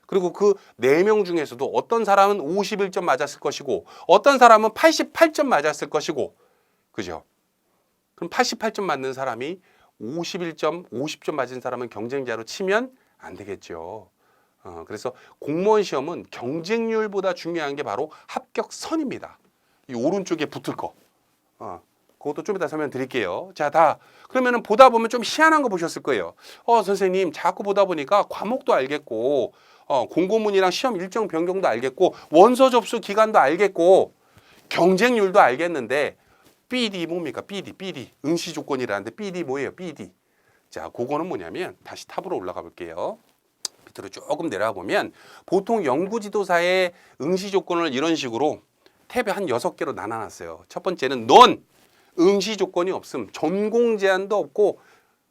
그리고 그 4명 중에서도 어떤 사람은 51점 맞았을 것이고 어떤 사람은 88점 맞았을 것이고, 그죠? 그럼 88점 맞는 사람이 50점 맞은 사람은 경쟁자로 치면 안 되겠죠. 그래서 공무원 시험은 경쟁률보다 중요한 게 바로 합격선입니다. 이 오른쪽에 붙을 거. 그것도 좀 이따 설명드릴게요. 자, 그러면은 보다 보면 좀 희한한 거 보셨을 거예요. 선생님, 자꾸 보다 보니까 과목도 알겠고, 공고문이랑 시험 일정 변경도 알겠고, 원서 접수 기간도 알겠고, 경쟁률도 알겠는데, BD 뭡니까? BD. 응시 조건이라는데, BD 뭐예요? BD. 자, 그거는 뭐냐면, 다시 탑으로 올라가 볼게요. 밑으로 조금 내려가 보면, 보통 연구지도사의 응시 조건을 이런 식으로 탭에 한 6개로 나눠놨어요. 첫 번째는 non, 응시 조건이 없음. 전공 제한도 없고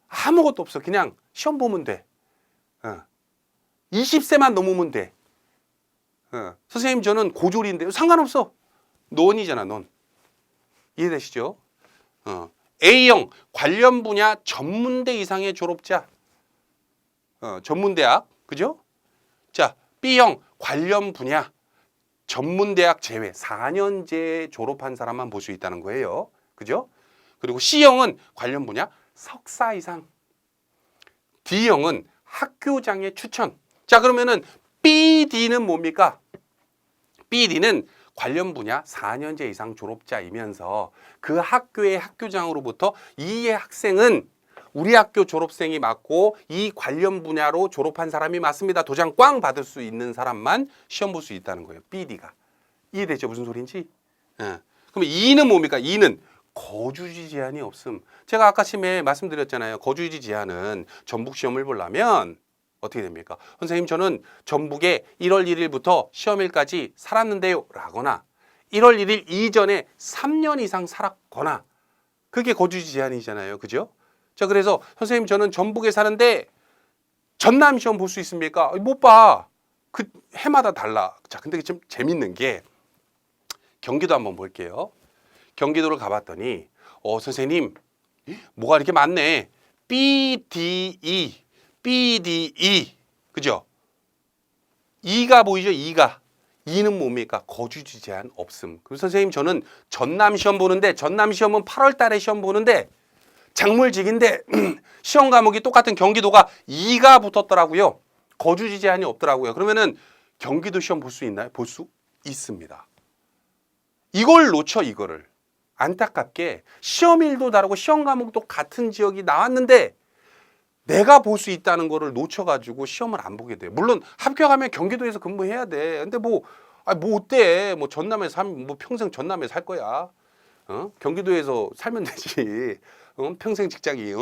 아무것도 없어. 그냥 시험 보면 돼. 20세만 넘으면 돼. 선생님, 저는 고졸인데요. 상관없어. non이잖아, non. 이해되시죠? A형, 관련 분야 전문대 이상의 졸업자. 전문대학, 그죠? 자, B형, 관련 분야 전문대학 제외 4년제 졸업한 사람만 볼 수 있다는 거예요. 그죠? 그리고 C형은 관련 분야 석사 이상. D형은 학교장의 추천. 자, 그러면은 BD는 뭡니까? BD는 관련 분야 4년제 이상 졸업자이면서 그 학교의 학교장으로부터 이 학생은 우리 학교 졸업생이 맞고 이 관련 분야로 졸업한 사람이 맞습니다. 도장 꽝 받을 수 있는 사람만 시험 볼 수 있다는 거예요. BD가. 이해되죠? 무슨 소리인지? 그럼 E는 뭡니까? E는 거주지 제한이 없음. 제가 아까 처음에 말씀드렸잖아요. 거주지 제한은 전북 시험을 보려면 어떻게 됩니까? 선생님, 저는 전북에 1월 1일부터 시험일까지 살았는데요. 라거나 1월 1일 이전에 3년 이상 살았거나, 그게 거주지 제한이잖아요. 그죠? 자, 그래서 선생님, 저는 전북에 사는데 전남 시험 볼 수 있습니까? 못 봐. 그 해마다 달라. 자, 근데 좀 재밌는 게 경기도 한번 볼게요. 경기도를 가봤더니 선생님, 뭐가 이렇게 많네. BDE, 그죠? E가 보이죠? E는 뭡니까? 거주지 제한 없음. 그럼 선생님, 저는 전남 시험 보는데, 전남 시험은 8월 달에 시험 보는데 작물직인데 시험 과목이 똑같은 경기도가 2가 붙었더라고요. 거주지 제한이 없더라고요. 그러면은 경기도 시험 볼 수 있나요? 볼 수 있습니다. 이걸 놓쳐, 이거를. 안타깝게 시험일도 다르고 시험 과목도 같은 지역이 나왔는데 내가 볼 수 있다는 거를 놓쳐가지고 시험을 안 보게 돼요. 물론 합격하면 경기도에서 근무해야 돼. 근데 뭐 어때? 뭐 전남에서 뭐 평생 전남에서 살 거야. 경기도에서 살면 되지. 평생 직장이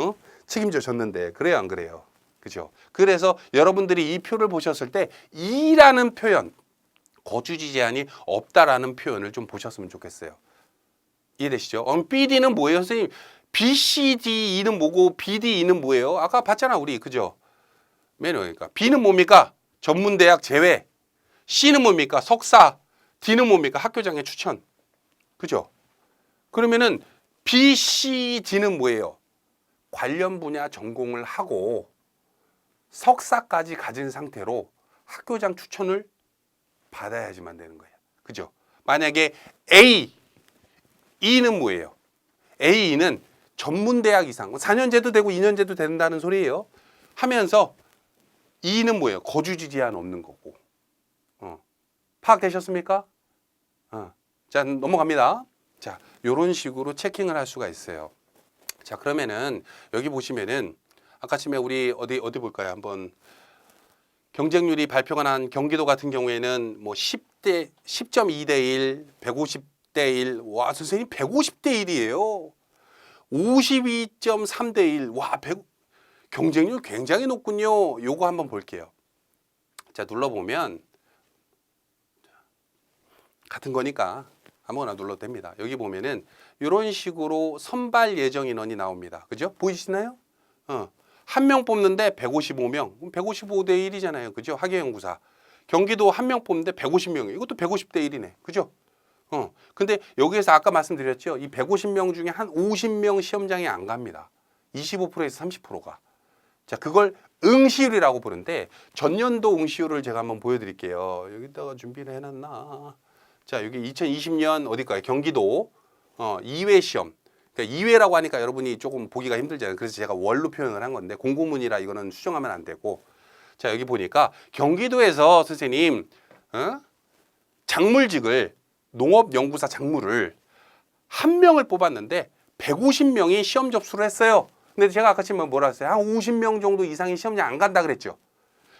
책임져 줬는데. 그래요, 안 그래요? 그죠? 그래서 여러분들이 이 표를 보셨을 때 이라는 표현, 거주지 제한이 없다라는 표현을 좀 보셨으면 좋겠어요. 이해되시죠? BD는 뭐예요, 선생님? BCDE는 뭐고 BDE는 뭐예요? 아까 봤잖아, 우리. 그죠? 그러니까 B는 뭡니까? 전문대학 제외. C는 뭡니까? 석사. D는 뭡니까? 학교장의 추천. 그죠? 그러면은 BCD는 뭐예요? 관련 분야 전공을 하고 석사까지 가진 상태로 학교장 추천을 받아야지만 되는 거예요. 그죠? 만약에 E는 뭐예요? A는 전문대학 이상, 4년제도 되고 2년제도 된다는 소리예요. 하면서 E는 뭐예요? 거주지 제한 없는 거고. 파악되셨습니까? 자, 넘어갑니다. 자, 요런 식으로 체킹을 할 수가 있어요. 자, 그러면은 여기 보시면은 아까 전에 우리 어디 볼까요? 한번 경쟁률이 발표가 난 경기도 같은 경우에는 뭐 10.2대 1, 150대 1. 와, 선생님 150대 1이에요. 52.3대 1. 와, 경쟁률 굉장히 높군요. 요거 한번 볼게요. 자, 눌러보면 같은 거니까 아무거나 눌러도 됩니다. 여기 보면은 이런 식으로 선발 예정 인원이 나옵니다. 그죠? 보이시나요? 한 명 뽑는데 155명. 155대 1이잖아요. 그죠? 학예연구사. 경기도 한 명 뽑는데 150명. 이것도 150대 1이네. 그죠? 근데 여기에서 아까 말씀드렸죠. 이 150명 중에 한 50명 시험장에 안 갑니다. 25%에서 30%가. 자, 그걸 응시율이라고 부르는데 전년도 응시율을 제가 한번 보여드릴게요. 여기다가 준비를 해놨나? 자, 여기 2020년 어딜까요? 경기도 2회 시험. 그러니까 2회라고 하니까 여러분이 조금 보기가 힘들잖아요. 그래서 제가 월로 표현을 한 건데 공고문이라 이거는 수정하면 안 되고. 자, 여기 보니까 경기도에서 선생님 작물직을 농업연구사 작물을 한 명을 뽑았는데 150명이 시험 접수를 했어요. 근데 제가 아까 지금 뭐라 했어요? 한 50명 정도 이상이 시험장 안 간다 그랬죠.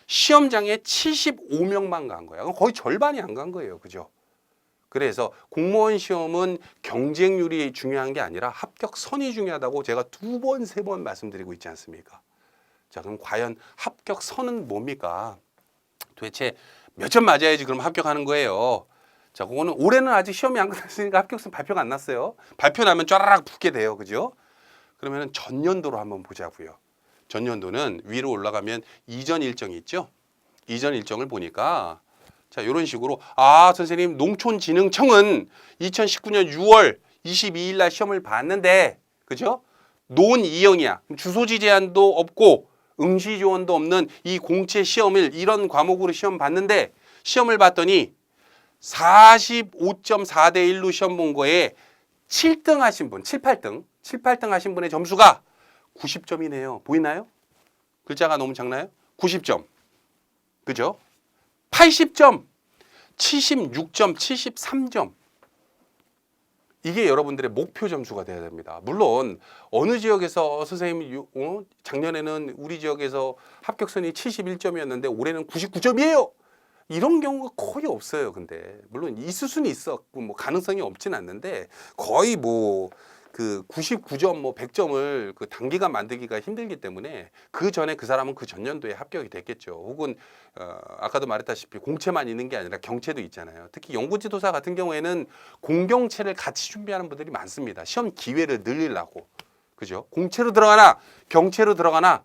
시험장에 75명만 간 거예요. 거의 절반이 안 간 거예요. 그죠? 그래서 공무원 시험은 경쟁률이 중요한 게 아니라 합격선이 중요하다고 제가 2번, 3번 말씀드리고 있지 않습니까? 자, 그럼 과연 합격선은 뭡니까? 도대체 몇 점 맞아야지 그럼 합격하는 거예요? 자, 그거는 올해는 아직 시험이 안 끝났으니까 합격선 발표가 안 났어요. 발표 나면 쫘라락 붙게 돼요. 그죠? 그러면 전년도로 한번 보자고요. 전년도는 위로 올라가면 이전 일정이 있죠? 이전 일정을 보니까 자, 이런 식으로 선생님 농촌진흥청은 2019년 6월 22일 날 시험을 봤는데 그죠? 논 이형이야. 주소지 제한도 없고 응시 조언도 없는 이 공채 시험을 이런 과목으로 시험 봤는데 시험을 봤더니 45.4대 1로 시험 본 거에 7등 하신 분, 7, 8등 하신 분의 점수가 90점이네요. 보이나요? 글자가 너무 작나요? 90점. 그죠? 80점, 76점, 73점. 이게 여러분들의 목표 점수가 돼야 됩니다. 물론 어느 지역에서 선생님 작년에는 우리 지역에서 합격선이 71점이었는데 올해는 99점이에요. 이런 경우가 거의 없어요. 근데 물론 있을 수는 있었고 뭐 가능성이 없진 않는데 거의 뭐 그 99점 뭐 100점을 그 단기간 만들기가 힘들기 때문에 그 전에 그 사람은 그 전년도에 합격이 됐겠죠. 혹은 아까도 말했다시피 공채만 있는 게 아니라 경채도 있잖아요. 특히 연구지도사 같은 경우에는 공경채를 같이 준비하는 분들이 많습니다. 시험 기회를 늘리려고. 그죠? 공채로 들어가나 경채로 들어가나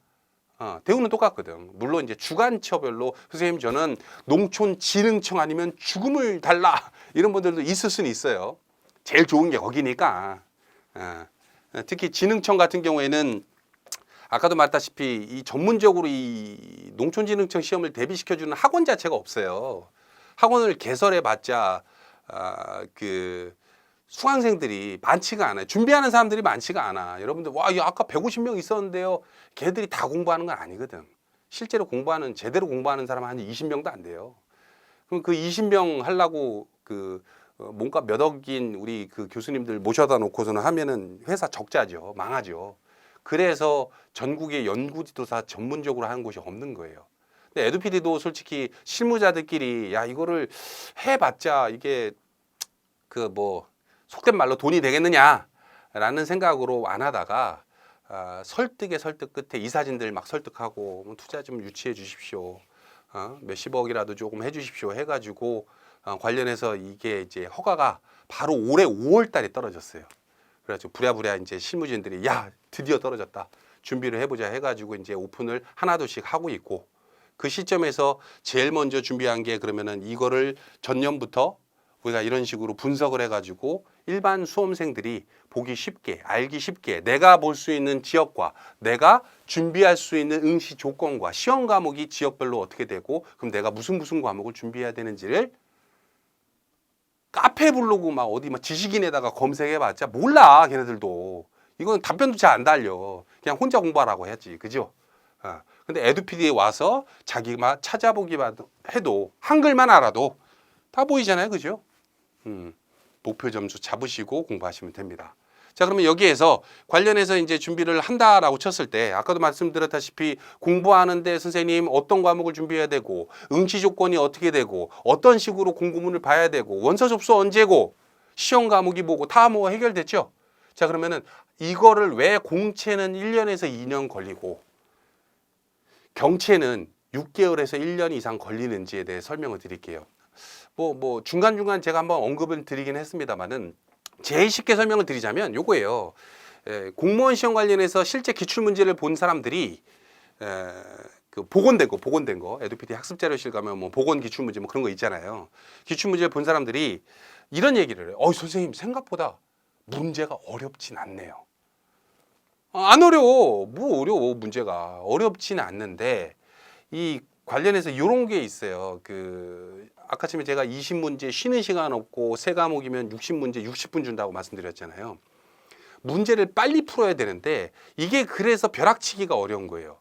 대우는 똑같거든. 물론 이제 주관처별로 선생님 저는 농촌진흥청 아니면 죽음을 달라 이런 분들도 있을 수는 있어요. 제일 좋은 게 거기니까. 특히 진흥청 같은 경우에는 아까도 말했다시피 이 전문적으로 이 농촌진흥청 시험을 대비시켜주는 학원 자체가 없어요. 학원을 개설해봤자 그 수강생들이 많지가 않아요. 준비하는 사람들이 많지가 않아. 여러분들 아까 150명 있었는데요. 걔들이 다 공부하는 건 아니거든. 실제로 제대로 공부하는 사람은 한 20명도 안 돼요. 그럼 그 20명 하려고 몸값 몇 억인 우리 그 교수님들 모셔다 놓고서는 하면은 회사 적자죠. 망하죠. 그래서 전국의 연구지도사 전문적으로 하는 곳이 없는 거예요. 근데 에듀피디도 솔직히 실무자들끼리 이거를 해봤자 이게 속된 말로 돈이 되겠느냐라는 생각으로 안 하다가 설득의 설득 끝에 이사진들 막 설득하고 투자 좀 유치해 주십시오. 몇십억이라도 조금 해주십시오 해가지고 관련해서 이게 이제 허가가 바로 올해 5월 달에 떨어졌어요. 그래가지고 부랴부랴 이제 실무진들이 드디어 떨어졌다. 준비를 해보자 해가지고 이제 오픈을 하나둘씩 하고 있고 그 시점에서 제일 먼저 준비한 게 그러면은 이거를 전년부터 우리가 이런 식으로 분석을 해가지고 일반 수험생들이 보기 쉽게 알기 쉽게 내가 볼 수 있는 지역과 내가 준비할 수 있는 응시 조건과 시험 과목이 지역별로 어떻게 되고 그럼 내가 무슨 과목을 준비해야 되는지를 카페 블로그 막 어디 막 지식인에다가 검색해봤자 몰라 걔네들도. 이건 답변도 잘 안 달려. 그냥 혼자 공부하라고 해야지. 그죠? 근데 에듀피디에 와서 자기가 찾아보기만 해도 한글만 알아도 다 보이잖아요. 그죠? 목표 점수 잡으시고 공부하시면 됩니다. 자, 그러면 여기에서 관련해서 이제 준비를 한다라고 쳤을 때 아까도 말씀드렸다시피 공부하는데 선생님 어떤 과목을 준비해야 되고 응시 조건이 어떻게 되고 어떤 식으로 공부문을 봐야 되고 원서 접수 언제고 시험 과목이 뭐고 다 뭐 해결됐죠? 자, 그러면은 이거를 왜 공채는 1년에서 2년 걸리고 경채는 6개월에서 1년 이상 걸리는지에 대해 설명을 드릴게요. 뭐 중간중간 제가 한번 언급을 드리긴 했습니다만은 제일 쉽게 설명을 드리자면 요거예요. 공무원 시험 관련해서 실제 기출문제를 본 사람들이 그 복원된 거 에듀피디 학습자료실 가면 뭐 복원 기출문제 뭐 그런 거 있잖아요. 기출문제를 본 사람들이 이런 얘기를 해요. 선생님 생각보다 문제가 어렵진 않네요. 안 어려워. 뭐 어려워 문제가. 어렵지는 않는데 이 관련해서 이런 게 있어요. 그 아까 전에 제가 20문제 쉬는 시간 없고 세 과목이면 60문제 60분 준다고 말씀드렸잖아요. 문제를 빨리 풀어야 되는데 이게 그래서 벼락치기가 어려운 거예요.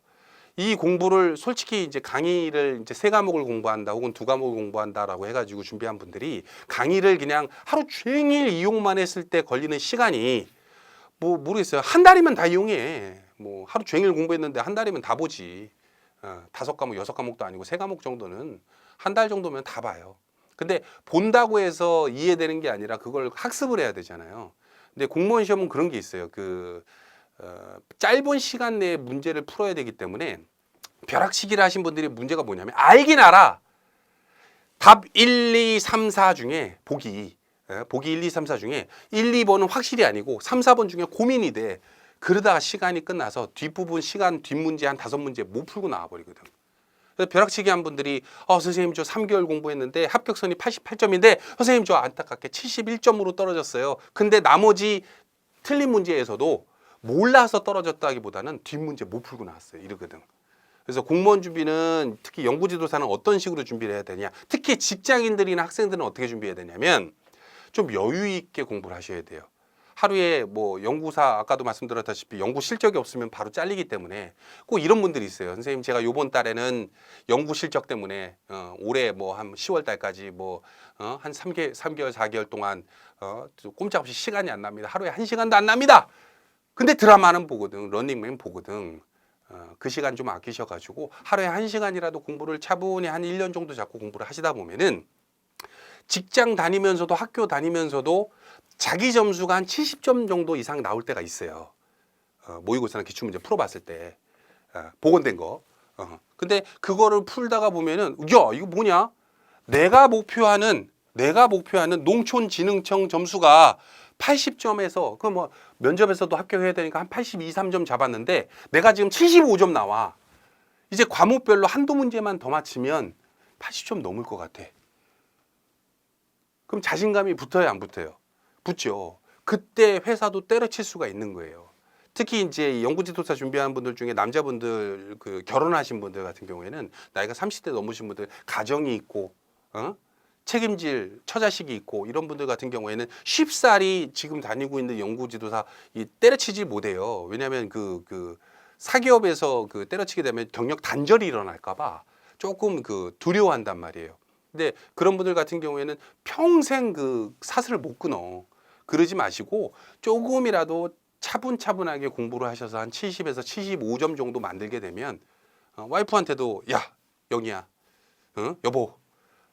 이 공부를 솔직히 이제 강의를 이제 세 과목을 공부한다 혹은 두 과목을 공부한다라고 해가지고 준비한 분들이 강의를 그냥 하루 종일 이용만 했을 때 걸리는 시간이 뭐 모르겠어요. 한 달이면 다 이용해. 뭐 하루 종일 공부했는데 한 달이면 다 보지. 5과목, 6과목도 아니고 3과목 정도는 한 달 정도면 다 봐요. 근데 본다고 해서 이해되는 게 아니라 그걸 학습을 해야 되잖아요. 근데 공무원 시험은 그런 게 있어요. 짧은 시간 내에 문제를 풀어야 되기 때문에 벼락치기를 하신 분들이 문제가 뭐냐면 알긴 알아. 답 1, 2, 3, 4 중에 보기 1, 2, 3, 4 중에 1, 2번은 확실히 아니고 3, 4번 중에 고민이 돼. 그러다가 시간이 끝나서 뒷부분 시간 뒷문제 한 5문제 못 풀고 나와버리거든. 그래서 벼락치기 한 분들이 선생님 저 3개월 공부했는데 합격선이 88점인데 선생님 저 안타깝게 71점으로 떨어졌어요. 근데 나머지 틀린 문제에서도 몰라서 떨어졌다기보다는 뒷문제 못 풀고 나왔어요. 이러거든. 그래서 공무원 준비는 특히 연구지도사는 어떤 식으로 준비를 해야 되냐. 특히 직장인들이나 학생들은 어떻게 준비해야 되냐면 좀 여유 있게 공부를 하셔야 돼요. 하루에 뭐 연구사 아까도 말씀드렸다시피 연구 실적이 없으면 바로 잘리기 때문에 꼭 이런 분들이 있어요. 선생님 제가 요번 달에는 연구 실적 때문에 올해 뭐 한 10월 달까지 뭐 한 3개월 4개월 동안 꼼짝없이 시간이 안 납니다. 하루에 1시간도 안 납니다. 근데 드라마는 보거든. 런닝맨 보거든. 그 시간 좀 아끼셔가지고 하루에 1시간이라도 공부를 차분히 한 1년 정도 잡고 공부를 하시다 보면은 직장 다니면서도 학교 다니면서도 자기 점수가 한 70점 정도 이상 나올 때가 있어요. 모의고사나 기출문제 풀어봤을 때 복원된 거. 근데 그거를 풀다가 보면은 야 이거 뭐냐? 내가 목표하는 농촌진흥청 점수가 80점에서 그 뭐 면접에서도 합격해야 되니까 한 82, 3점 잡았는데 내가 지금 75점 나와. 이제 과목별로 한두 문제만 더 맞히면 80점 넘을 것 같아. 그럼 자신감이 붙어요, 안 붙어요? 붙죠. 그때 회사도 때려칠 수가 있는 거예요. 특히 이제 연구지도사 준비하는 분들 중에 남자분들 그 결혼하신 분들 같은 경우에는 나이가 30대 넘으신 분들 가정이 있고 책임질 처자식이 있고 이런 분들 같은 경우에는 쉽사리 지금 다니고 있는 연구지도사 때려치지 못해요. 왜냐하면 그 사기업에서 그 때려치게 되면 경력 단절이 일어날까봐 조금 그 두려워한단 말이에요. 근데 그런 분들 같은 경우에는 평생 그 사슬을 못 끊어. 그러지 마시고 조금이라도 차분차분하게 공부를 하셔서 한 70에서 75점 정도 만들게 되면 와이프한테도 야 영희야 여보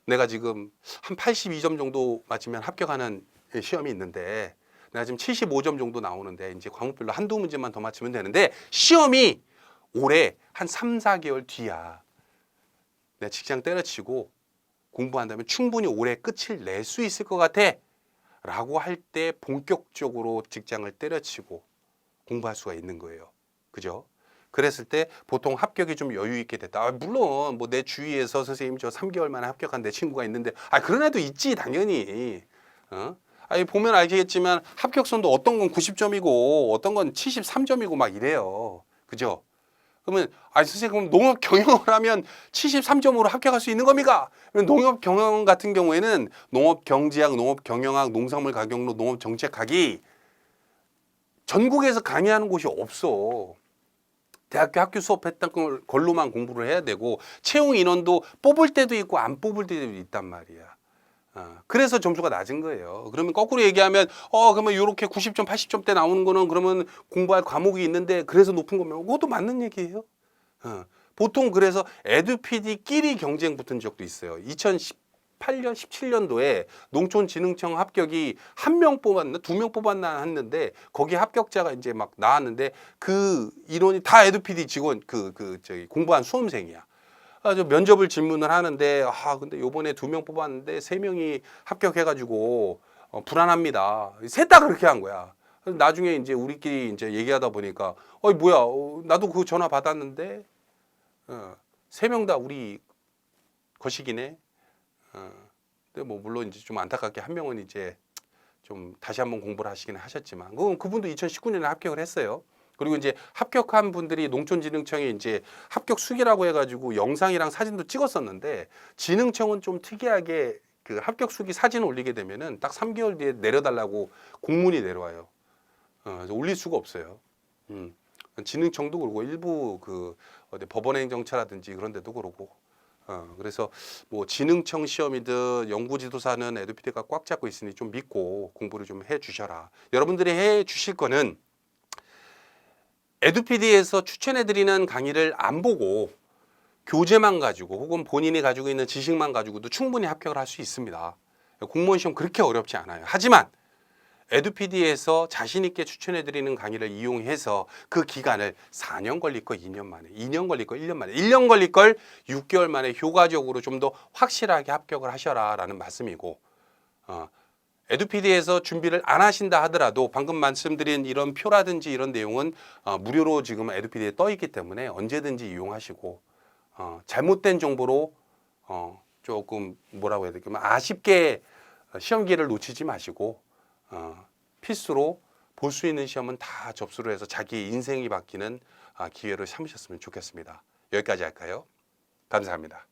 내가 지금 한 82점 정도 맞으면 합격하는 시험이 있는데 내가 지금 75점 정도 나오는데 이제 과목별로 한두 문제만 더 맞추면 되는데 시험이 올해 한 3, 4개월 뒤야. 내가 직장 때려치고 공부한다면 충분히 올해 끝을 낼 수 있을 것 같아 라고 할 때 본격적으로 직장을 때려치고 공부할 수가 있는 거예요. 그죠? 그랬을 때 보통 합격이 좀 여유 있게 됐다. 물론 뭐 내 주위에서 선생님 저 3개월 만에 합격한 내 친구가 있는데 그런 애도 있지 당연히. 보면 알겠지만 합격선도 어떤 건 90점이고 어떤 건 73점이고 막 이래요. 그죠? 그러면 선생님 그럼 농업 경영을 하면 73점으로 합격할 수 있는 겁니까? 농업 경영 같은 경우에는 농업 경제학, 농업 경영학, 농산물 가격론, 농업 정책학이 전국에서 강의하는 곳이 없어. 대학교 학교 수업했던 걸로만 공부를 해야 되고 채용 인원도 뽑을 때도 있고 안 뽑을 때도 있단 말이야. 그래서 점수가 낮은 거예요. 그러면 거꾸로 얘기하면 그러면 이렇게 90점, 80점대 나오는 거는 그러면 공부할 과목이 있는데 그래서 높은 거면 그것도 맞는 얘기예요. 보통 그래서 에듀피디끼리 경쟁 붙은 적도 있어요. 2018년, 17년도에 농촌진흥청 합격이 1명 뽑았나, 2명 뽑았나 했는데 거기 합격자가 이제 막 나왔는데 그 인원이 다 에듀피디 직원 저기 공부한 수험생이야. 저 면접을 질문을 하는데 근데 요번에 2명 뽑았는데 3명이 합격해가지고 불안합니다. 셋 다 그렇게 한 거야. 나중에 이제 우리끼리 이제 얘기하다 보니까 뭐야 나도 그 전화 받았는데 3명 다 우리 거식이네. 근데 뭐 물론 이제 좀 안타깝게 1명은 이제 좀 다시 한번 공부를 하시긴 하셨지만 그분도 2019년에 합격을 했어요. 그리고 이제 합격한 분들이 농촌진흥청에 이제 합격 수기라고 해가지고 영상이랑 사진도 찍었었는데 진흥청은 좀 특이하게 그 합격 수기 사진 올리게 되면은 딱 3개월 뒤에 내려달라고 공문이 내려와요. 그래서 올릴 수가 없어요. 진흥청도 그러고 일부 그 어디 법원행정처라든지 그런 데도 그러고. 그래서 뭐 진흥청 시험이든 연구지도사는 에듀피디가 꽉 잡고 있으니 좀 믿고 공부를 좀 해 주셔라. 여러분들이 해 주실 거는 에듀피디에서 추천해드리는 강의를 안 보고 교재만 가지고 혹은 본인이 가지고 있는 지식만 가지고도 충분히 합격을 할 수 있습니다. 공무원 시험 그렇게 어렵지 않아요. 하지만 에듀피디에서 자신 있게 추천해드리는 강의를 이용해서 그 기간을 4년 걸릴 거 2년 만에, 2년 걸릴 거 1년 만에, 1년 걸릴 걸 6개월 만에 효과적으로 좀 더 확실하게 합격을 하셔라 라는 말씀이고, 에듀피디에서 준비를 안 하신다 하더라도 방금 말씀드린 이런 표라든지 이런 내용은 무료로 지금 에듀피디에 떠 있기 때문에 언제든지 이용하시고, 잘못된 정보로 조금 뭐라고 해야 될까요? 아쉽게 시험 기회를 놓치지 마시고 필수로 볼 수 있는 시험은 다 접수를 해서 자기의 인생이 바뀌는 기회를 삼으셨으면 좋겠습니다. 여기까지 할까요? 감사합니다.